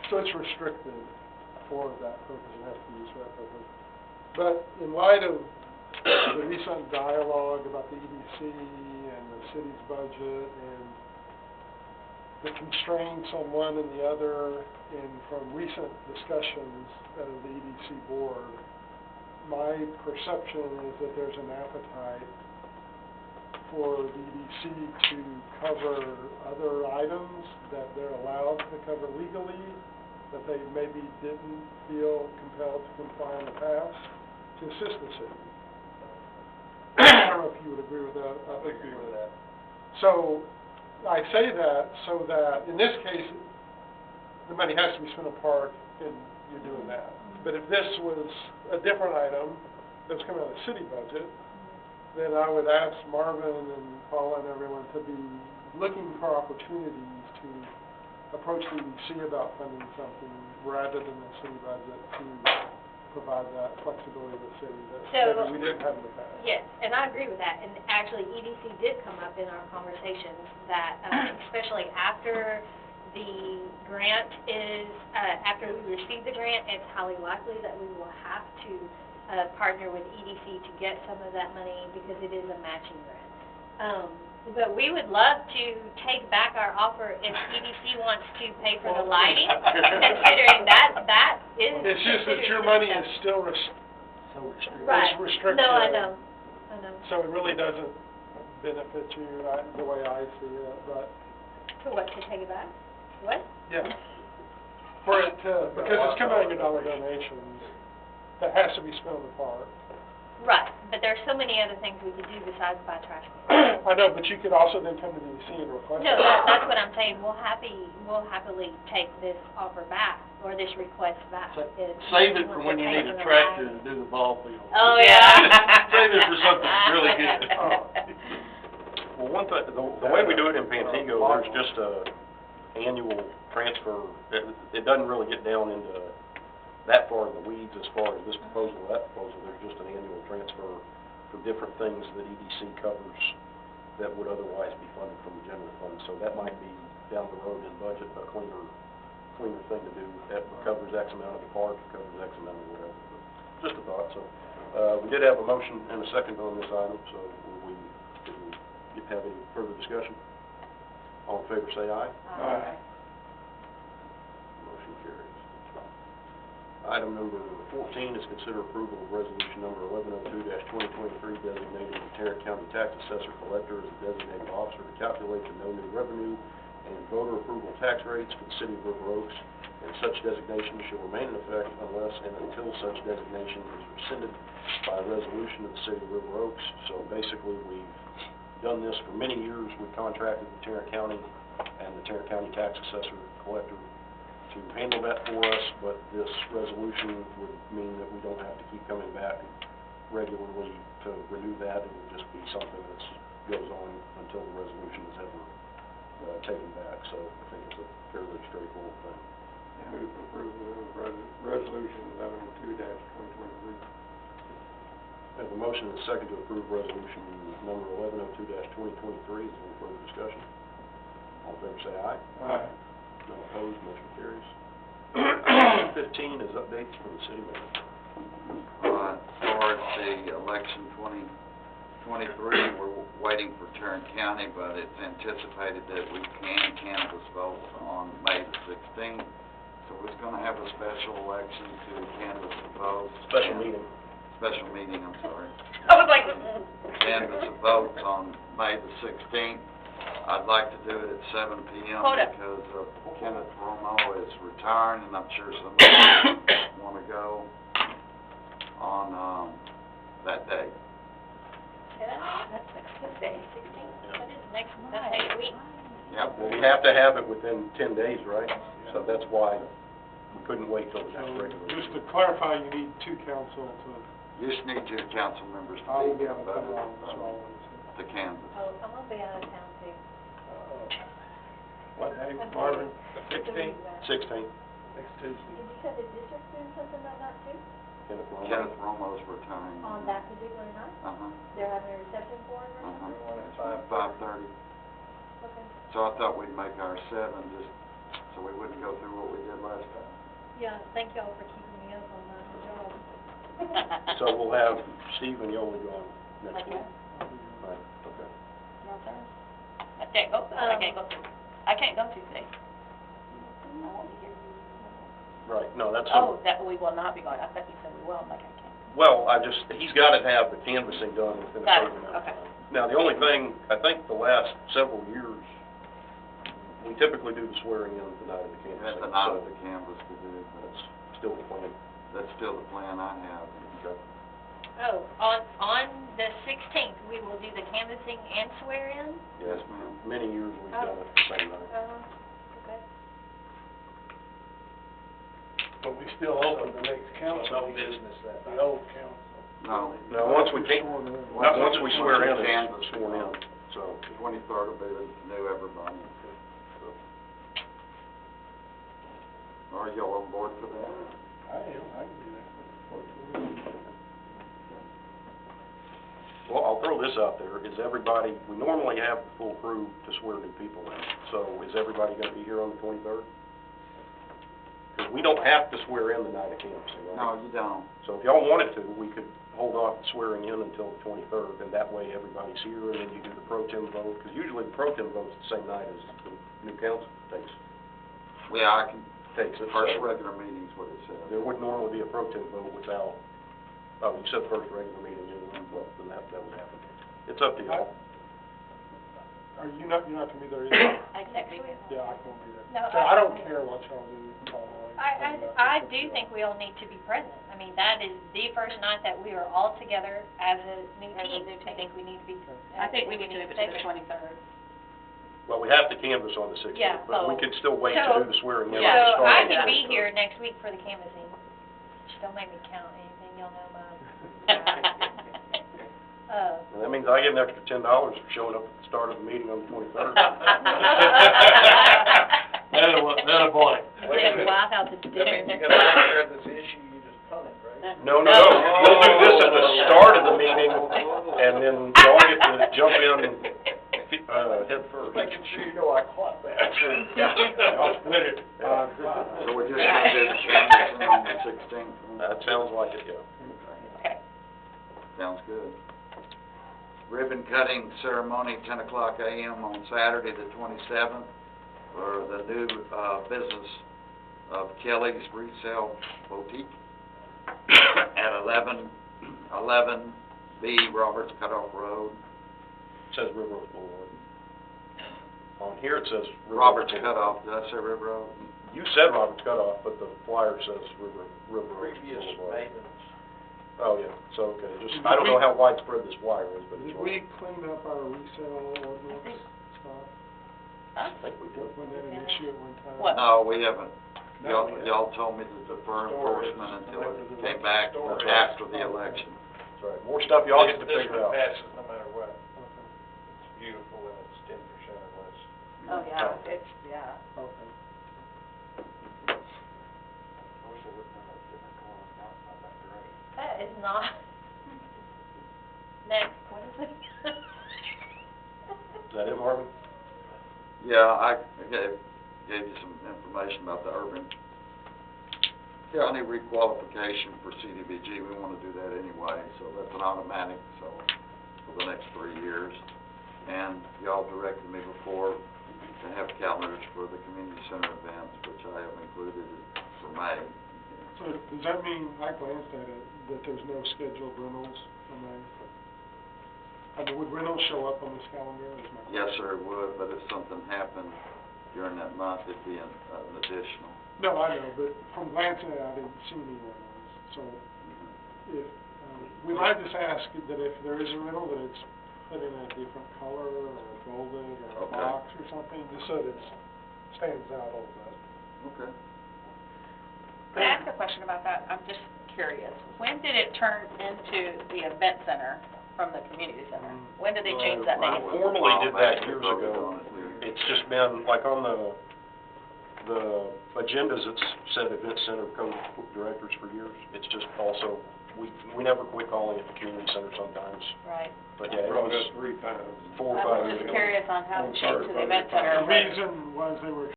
So it's restricted for that purpose and has to be used for that purpose. But in light of the recent dialogue about the EDC and the city's budget and the constraints on one and the other, and from recent discussions of the EDC board, my perception is that there's an appetite for the EDC to cover other items that they're allowed to cover legally, that they maybe didn't feel compelled to comply in the past, to assist the city. I don't know if you would agree with that. I would agree with that. So, I say that so that, in this case, the money has to be spent on park, and you're doing that. But if this was a different item that was coming out of the city budget, then I would ask Marvin and Paula and everyone to be looking for opportunities to approach the EDC about funding something rather than the city budget to provide that flexibility to the city that maybe we didn't have in the past. Yes, and I agree with that. And actually, EDC did come up in our conversations that, especially after the grant is, after we receive the grant, it's highly likely that we will have to partner with EDC to get some of that money because it is a matching grant. But we would love to take back our offer if EDC wants to pay for the lighting, considering that is... It's just that your money is still So restricted. Right. it's restricted. No, I know. So it really doesn't benefit you the way I see it, but... For what, to take it back? What? Yeah. For it to, because it's coming out of your dollar donations, that has to be spent on the park. Right, but there's so many other things we could do besides buy trash cans. I know, but you could also then come to the EDC and request No, it. that's what I'm saying. We'll happily take this offer back, or this request back. if Save it you for want when you to pay need for a the tractor lighting. to do the ball field. Oh, yeah. Save it for something really good. Well, one thing, the way we do it in Pantego, there's just a annual transfer. It doesn't really get down into that far in the weeds as far as this proposal or that proposal. There's just an annual transfer for different things that EDC covers that would otherwise be funded from the general fund. So that might be down the road in budget, a cleaner thing to do. That covers X amount of the park, covers X amount of whatever. But just a thought. So we did have a motion and a second on this item. So will we have any further discussion? All in favor, say aye. Aye. Motion carries. Item number 14 is consider approval of resolution number 1102-2023 designating the Tarrant County Tax Assessor Collector as a designated officer to calculate the no new revenue and voter approval tax rates for the city of River Oaks, and such designation shall remain in effect unless and until such designation is rescinded by a resolution of the city of River Oaks. So basically, we've done this for many years. We contracted with Tarrant County and the Tarrant County Tax Assessor Collector to handle that for us, but this resolution would mean that we don't have to keep coming back regularly to renew that. It would just be something that goes on until the resolution is ever taken back. So I think it's a fairly straightforward thing. Move for approval of resolution 1102-2023. I have a motion and a second to approve resolution number 1102-2023. Is there any further discussion? All in favor say aye. Aye. None opposed, motion carries. Item 15 is updates from the city manager. Towards the election 2023, we're waiting for Tarrant County, but it's anticipated that we can canvass vote on May the 16th. So we're going to have a special election to canvass the vote. Special meeting. Special meeting, I'm sorry. I was like, Canvass the votes on May the 16th. I'd like to do it at 7 p.m. Hold up. because Kenneth Romo is retiring, and I'm sure somebody want to go on that day. that's next Tuesday, 16th. That is next, that's next week. Yeah. Well, we have to have it within 10 days, right? So that's why we couldn't wait till the next So regular. just to clarify, you need two council to... You just need 2 council members I will to be be able to come voted along, so I'll... to canvass. Oh, I'm gonna be out of town too. What day, I'm Marvin? sorry. 16th. Next Tuesday. Did you say the district doing something like that too? Kenneth Romo. Kenneth Romo's retiring. On that particular night? Uh-huh. They're having a reception for him or something? Uh-huh. 5:30. Okay. So I thought we'd make our 7 just so we wouldn't go through what we did last time. Yeah, thank y'all for keeping me up on my job. So we'll have Steve and Yoli going next Okay. week. Right, okay. Your turn. I can't go Tuesday. I won't be here. Right, no, that's. Oh, that we will not be going, I thought you said we will, I'm like, I can't. Well, he's got to have the canvassing done within a Got it, certain amount of okay. time. Now, the only thing, I think the last several years, we typically do the swearing in the night of the canvassing. At the night so of the canvas to do, That's still the plan. that's still the plan I have. Okay. Oh, on the 16th, we will do the canvassing and swear-in? Yes, ma'am. Many years we've done it the same night. Okay. But we still open the next council No meeting, business that the night. old council. No. Now, once we not once we swear in, Canvass. it's sworn in, so. The 23rd will be the new everybody. Are y'all on board for that? I am, I can do that. Well, I'll throw this out there, is everybody, we normally have the full crew to swear new people in, so is everybody gonna be here on the 23rd? Because we don't have to swear in the night of canvassing, right? No, you don't. So if y'all wanted to, we could hold off swearing in until the 23rd, and that way everybody's here, and then you do the pro tem vote, because usually the pro tem vote's the same night as the new council takes Yeah, I can, it. first So regular meeting's what it says. there would normally be a pro tem vote without, oh, you said first regular meeting, well, then that would happen. It's up to y'all. You're not gonna be there either? I can't be there. Yeah, I won't be there. No, So I don't care what y'all do following. I do think we all need to be present. I mean, that is the first night that we are all together as a new team. I think we need to be. I think we need to move it to the stay- 23rd. Well, we have to canvass on the 16th, Yeah, but we oh. could still wait to So- do the swearing in. Yeah. at the So start I of the can be 23rd. here next week for the canvassing. Just don't make me count anything, y'all know my. And that means I get an extra $10 for showing up at the start of the meeting on the 23rd. That'll boy. Yeah, White House is That means you different. gotta take care of this issue, you just punt it, right? No, no, no, we'll do this at the start of the meeting, and then y'all get to jump in, head first. Making sure you know I caught that. I'll split it. So we're just gonna do the canvassing on the 16th? That sounds like it, yeah. Okay. Sounds good. Ribbon cutting ceremony, 10 o'clock a.m. on Saturday, the 27th, for the new business of Kelly's Resale Boutique at 11B Roberts Cutoff Road. It says River Oaks Boulevard. On here it says River Roberts Oaks Boulevard. Cutoff, did I say River Road? You said Roberts Cutoff, but the flyer says River Oaks Previous Boulevard. maintenance. Oh, yeah, so, okay, just, I don't know how widespread this flyer is, but it's. Did we clean up our resale ordinance stuff? I think we did. Wasn't that an issue at one time? What? No, we haven't. No, Y'all told me to defer Storage. enforcement until it came back Storage. after the election. That's right, more stuff y'all get to This figure one out. passes no matter what. Okay, It's beautiful and it's 10% or less. Oh, yeah, it's, yeah. okay. I wish they would've done a different color, not that gray. That is not. Next, what is it? Is that it, Marvin? Yeah, I gave you some information about the urban county requalification for CDBG. We want to do that anyway, so that's an automatic, so for the next 3 years. And y'all directed me before to have calendars for the community center events, which I have included for May. So does that mean, I glanced at it, that there's no scheduled rentals for May? I mean, would rentals show up on this calendar, is my question? Yes, sir, it would, but if something happened during that month, it'd be an additional. No, I know, but from glancing at it, I didn't see any rentals. So if, we might just ask that if there is a rental, that it's put in a different color or bolded or a Okay. box or something, just so that it stands out a little bit. Okay. Can I ask a question about that? I'm just curious. When did it turn into the event center from the community center? When did they change that name? We formally did that years ago. It's just been, like, on the agendas, it's said Event Center Code Directors for years. It's just also, we never quit calling it the community center sometimes, Right. but yeah, it Brought was up 3 times. 4 or I 5 was years just ago. curious on how it changed to the event center. The reason was they were